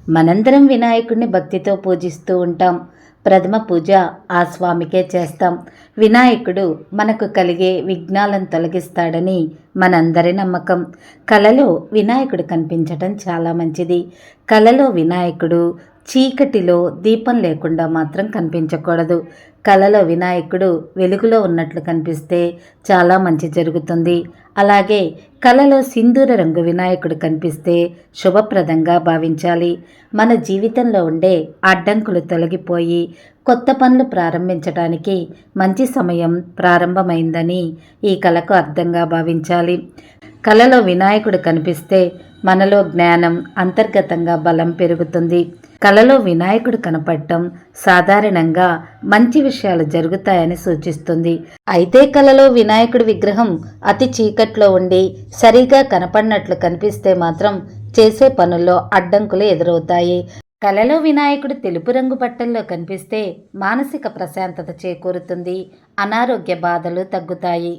మనందరం వినాయకుడిని భక్తితో పూజిస్తూ ఉంటాం. ప్రథమ పూజ ఆ స్వామికే చేస్తాం. వినాయకుడు మనకు కలిగే విఘ్నాలను తొలగిస్తాడని మనందరి నమ్మకం. కలలో వినాయకుడు కనిపించటం చాలా మంచిది. కలలో వినాయకుడు చీకటిలో దీపం లేకుండా మాత్రం కనిపించకూడదు. కలలో వినాయకుడు వెలుగులో ఉన్నట్లు కనిపిస్తే చాలా మంచి జరుగుతుంది. అలాగే కలలో సింధూర రంగు వినాయకుడు కనిపిస్తే శుభప్రదంగా భావించాలి. మన జీవితంలో ఉండే అడ్డంకులు తొలగిపోయి కొత్త పనులు ప్రారంభించడానికి మంచి సమయం ప్రారంభమైందని ఈ కళకు అర్థంగా భావించాలి. కలలో వినాయకుడు కనిపిస్తే మనలో జ్ఞానం, అంతర్గతంగా బలం పెరుగుతుంది. కలలో వినాయకుడు కనపడటం సాధారణంగా మంచి విషయాలు జరుగుతాయని సూచిస్తుంది. అయితే కలలో వినాయకుడి విగ్రహం అతి చీకట్లో ఉండి సరిగా కనపడినట్లు కనిపిస్తే మాత్రం చేసే పనుల్లో అడ్డంకులు ఎదురవుతాయి. కలలో వినాయకుడు తెలుపు రంగు బట్టల్లో కనిపిస్తే మానసిక ప్రశాంతత చేకూరుతుంది. అనారోగ్య బాధలు తగ్గుతాయి.